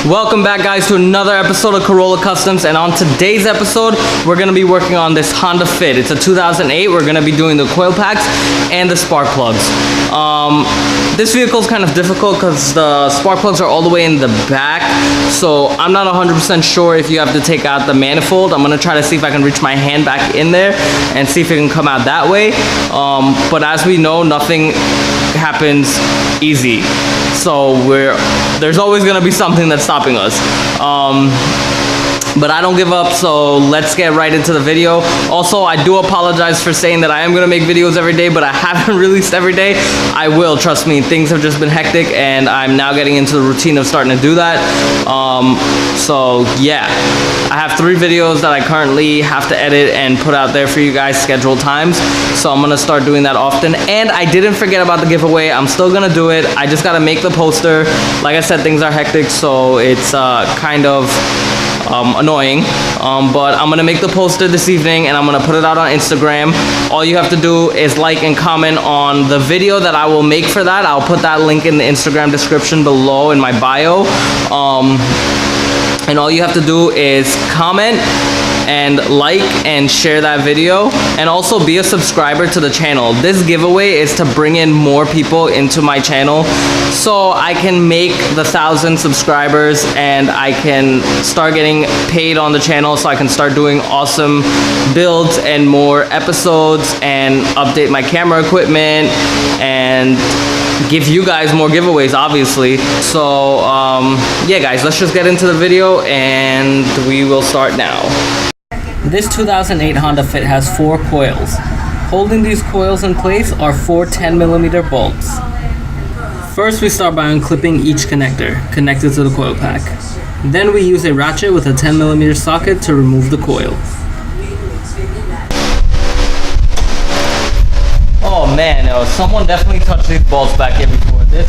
Welcome back, guys, to another episode of Corolla Customs, and on today's episode we're going to be working on this Honda Fit. It's a 2008. We're going to be doing the coil packs and the spark plugs. This vehicle is kind of difficult because the spark plugs are all the way in the back, so I'm not 100% sure if you have to take out the manifold. I'm going to try to see if I can reach my hand back in there and see if it can come out that way, but as we know, nothing happens easy, so there's always going to be something that's stopping us, but I don't give up, so let's get right into the video. Also, I do apologize for saying that I am going to make videos every day, but I haven't released every day. I will, trust me. Things have just been hectic, and I'm now getting into the routine of starting to do that. So yeah, I have 3 videos that I currently have to edit and put out there for you guys, scheduled times, so I'm going to start doing that often. And I didn't forget about the giveaway. I'm still going to do it. I just got to make the poster. Like I said, things are hectic, so it's kind of annoying, but I'm gonna make the poster this evening and I'm gonna put it out on Instagram. All you have to do is like and comment on the video that I will make for that. I'll put that link in the Instagram description below in my bio, and all you have to do is comment and like and share that video, and also be a subscriber to the channel. This giveaway is to bring in more people into my channel so I can make the 1,000 subscribers and I can start getting paid on the channel, so I can start doing awesome builds and more episodes and update my camera equipment and give you guys more giveaways, obviously. So yeah, guys, let's just get into the video and we will start now. This 2008 Honda Fit has 4 coils. Holding these coils in place are 4 10mm bolts. First, we start by unclipping each connector connected to the coil pack. Then we use a ratchet with a 10mm socket to remove the coil. Oh man, someone definitely touched these bolts back here before. This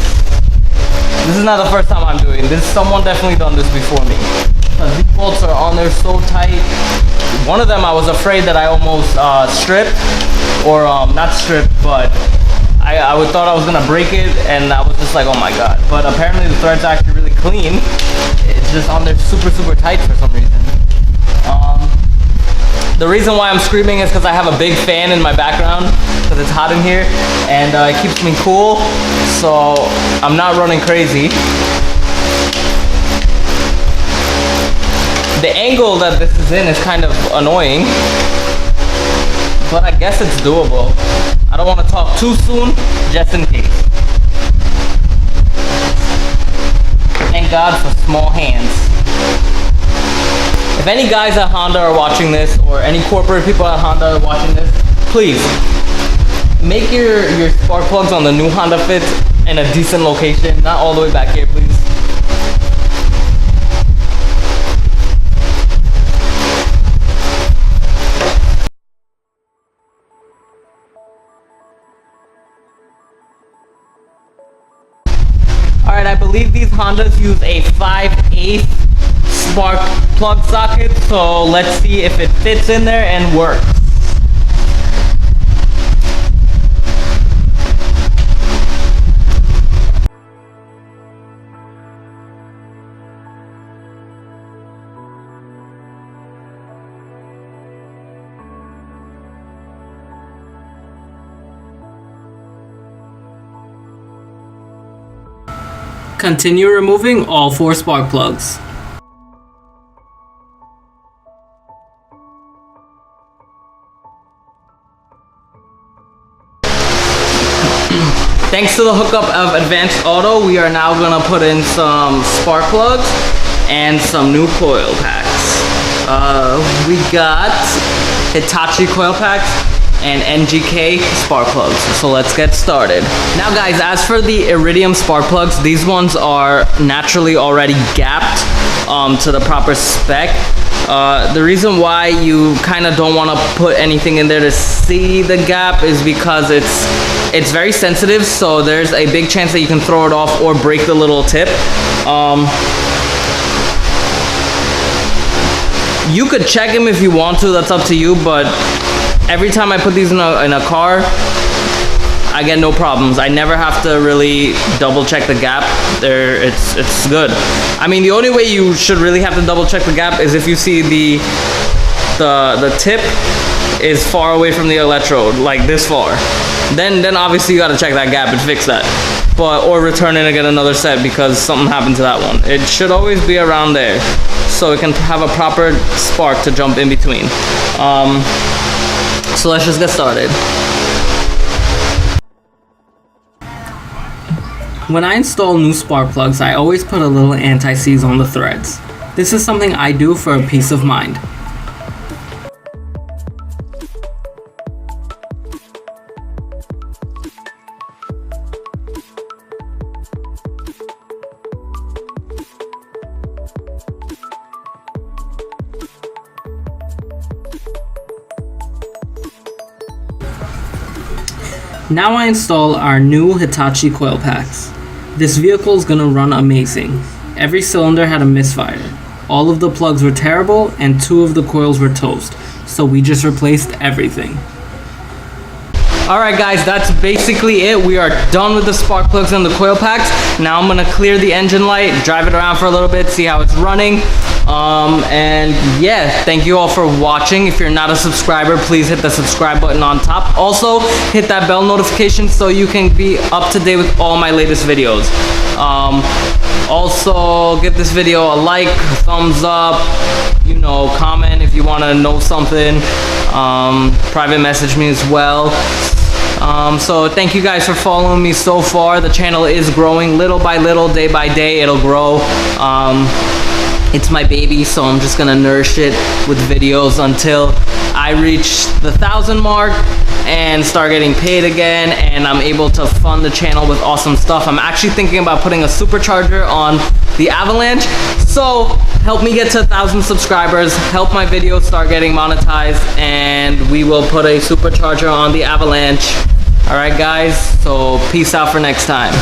is not the first time I'm doing this. Someone definitely done this before me. These bolts are on there so tight. One of them I was afraid that I almost stripped, or not stripped, but I thought I was gonna break it, and I was just like, oh my god. But apparently the thread's actually really clean. It's just on there super tight for some reason. The reason why I'm screaming is because I have a big fan in my background, because it's hot in here, and it keeps me cool, so I'm not running crazy. The angle that this is in is kind of annoying, but I guess it's doable. I don't want to talk too soon, just in case. Thank God for small hands. If any guys at Honda are watching this, or any corporate people at Honda are watching this, please make your spark plugs on the new Honda Fit in a decent location, not all the way back here, please. Alright, I believe these Hondas use a 5/8 spark plug socket, so let's see if it fits in there and works. Continue removing all 4 spark plugs. Thanks to the hookup of Advanced Auto, we are now going to put in some spark plugs and some new coil packs. We got Hitachi coil packs and NGK spark plugs, so let's get started. Now guys, as for the Iridium spark plugs, these ones are naturally already gapped to the proper spec. The reason why you kind of don't want to put anything in there to see the gap is because it's very sensitive, so there's a big chance that you can throw it off or break the little tip. You could check them if you want to, that's up to you, but every time I put these in a car, I get no problems. I never have to really double check the gap. It's good. I mean, the only way you should really have to double check the gap is if you see the tip is far away from the electrode, like this far. Then obviously you gotta check that gap and fix that. Or return it and get another set because something happened to that one. It should always be around there, so it can have a proper spark to jump in between. So let's just get started. When I install new spark plugs, I always put a little anti-seize on the threads. This is something I do for a peace of mind. Now I install our new Hitachi coil packs. This vehicle is gonna run amazing. Every cylinder had a misfire. All of the plugs were terrible and 2 of the coils were toast, so we just replaced everything. Alright guys, that's basically it. We are done with the spark plugs and the coil packs. Now I'm gonna clear the engine light, drive it around for a little bit, see how it's running. And yeah, thank you all for watching. If you're not a subscriber, please hit the subscribe button on top. Also, hit that bell notification so you can be up to date with all my latest videos. Also, give this video a like, a thumbs up, you know, comment if you want to know something. Private message me as well. So thank you guys for following me so far. The channel is growing little by little, day by day. It'll grow. It's my baby, so I'm just gonna nourish it with videos until I reach the 1,000 mark and start getting paid again, and I'm able to fund the channel with awesome stuff. I'm actually thinking about putting a supercharger on the Avalanche, so help me get to 1,000 subscribers, help my videos start getting monetized, and we will put a supercharger on the Avalanche. Alright guys, so peace out for next time.